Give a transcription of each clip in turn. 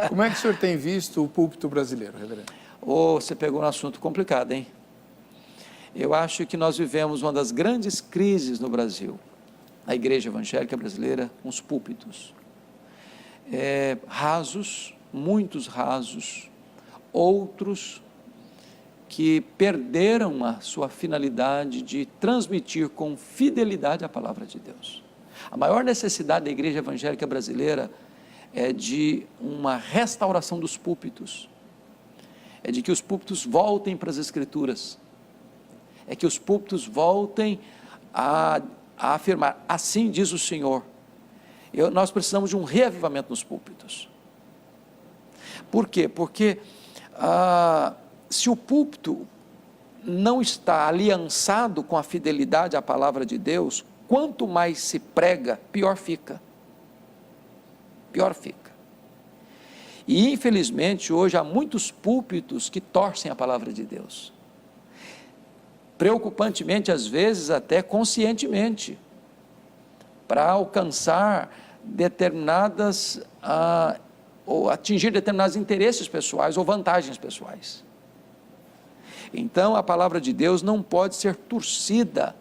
Como é que o senhor tem visto o púlpito brasileiro, reverendo? Você pegou um assunto complicado, hein? Eu acho que nós vivemos uma das grandes crises no Brasil, a igreja evangélica brasileira, com os púlpitos. Rasos, muitos rasos, outros que perderam a sua finalidade de transmitir com fidelidade a palavra de Deus. A maior necessidade da igreja evangélica brasileira é de uma restauração dos púlpitos, é de que os púlpitos voltem para as Escrituras, é que os púlpitos voltem a afirmar, assim diz o Senhor. Nós precisamos de um reavivamento nos púlpitos. Por quê? Porque se o púlpito não está aliançado com a fidelidade à palavra de Deus, quanto mais se prega, pior fica. Pior fica. E infelizmente hoje há muitos púlpitos que torcem a palavra de Deus. Preocupantemente, às vezes até conscientemente, para alcançar determinadas, ou atingir determinados interesses pessoais ou vantagens pessoais. Então a palavra de Deus não pode ser torcida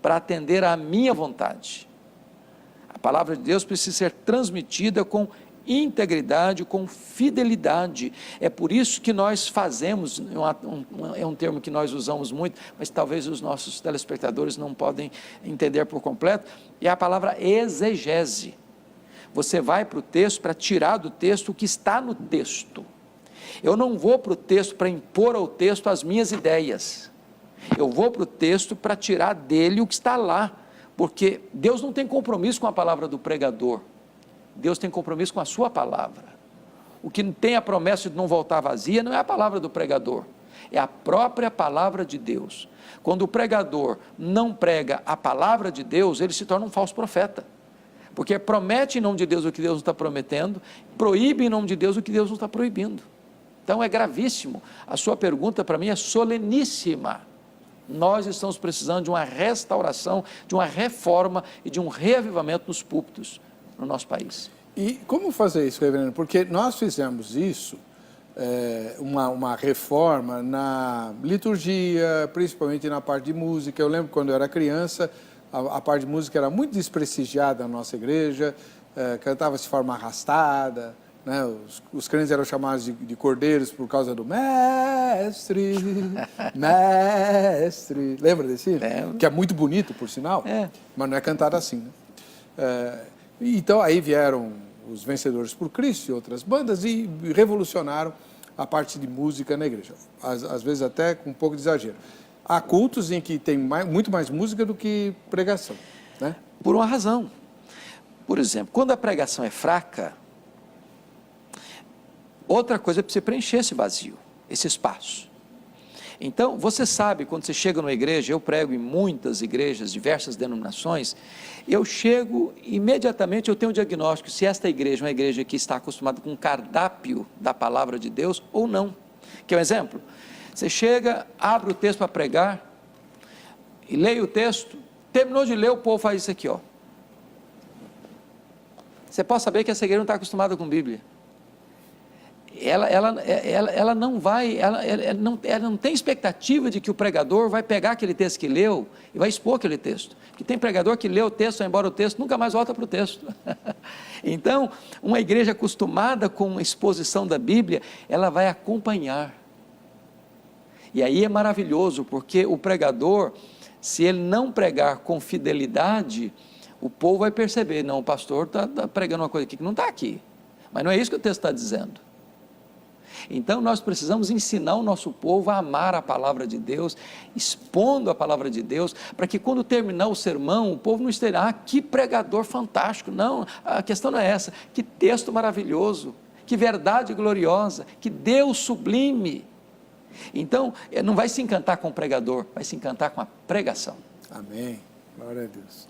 para atender à minha vontade. A palavra de Deus precisa ser transmitida com integridade, com fidelidade. É por isso que nós fazemos, é um termo que nós usamos muito, mas talvez os nossos telespectadores não podem entender por completo, é a palavra exegese. Você vai para o texto para tirar do texto o que está no texto. Eu não vou para o texto para impor ao texto as minhas ideias. Eu vou para o texto para tirar dele o que está lá, porque Deus não tem compromisso com a palavra do pregador. Deus tem compromisso com a sua palavra. O que tem a promessa de não voltar vazia não é a palavra do pregador, é a própria palavra de Deus. Quando o pregador não prega a palavra de Deus, ele se torna um falso profeta, porque promete em nome de Deus o que Deus não está prometendo, proíbe em nome de Deus o que Deus não está proibindo. Então é gravíssimo. A sua pergunta para mim é soleníssima. Nós estamos precisando de uma restauração, de uma reforma e de um reavivamento nos púlpitos no nosso país. E como fazer isso, reverendo? Porque nós fizemos isso, uma reforma na liturgia, principalmente na parte de música. Eu lembro quando eu era criança, a parte de música era muito desprestigiada na nossa igreja, cantava-se de forma arrastada, né? Os crentes eram chamados de cordeiros por causa do mestre, mestre. Lembra desse? Lembro. Que é muito bonito, por sinal, mas não é cantado assim, né? Então aí vieram os Vencedores por Cristo e outras bandas e revolucionaram a parte de música na igreja, às vezes até com um pouco de exagero. Há cultos em que tem muito mais música do que pregação, né? Por uma razão. Por exemplo, quando a pregação é fraca, outra coisa é para você preencher esse vazio, esse espaço. Então, você sabe, quando você chega numa igreja, eu prego em muitas igrejas, diversas denominações, eu chego, imediatamente eu tenho um diagnóstico, se esta igreja é uma igreja que está acostumada com o cardápio da palavra de Deus ou não. Quer um exemplo? Você chega, abre o texto para pregar, e leia o texto, terminou de ler, o povo faz isso aqui, ó. Você pode saber que essa igreja não está acostumada com Bíblia. Ela não vai, ela não tem expectativa de que o pregador vai pegar aquele texto que leu e vai expor aquele texto, porque tem pregador que lê o texto, vai embora o texto, nunca mais volta para o texto. Então, uma igreja acostumada com a exposição da Bíblia, ela vai acompanhar, e aí é maravilhoso, porque o pregador, se ele não pregar com fidelidade, o povo vai perceber, não, o pastor está pregando uma coisa aqui que não está aqui, mas não é isso que o texto está dizendo. Então nós precisamos ensinar o nosso povo a amar a palavra de Deus, expondo a palavra de Deus, para que quando terminar o sermão, o povo não esteja, que pregador fantástico. Não, a questão não é essa, que texto maravilhoso, que verdade gloriosa, que Deus sublime. Então não vai se encantar com o pregador, vai se encantar com a pregação. Amém, glória a Deus.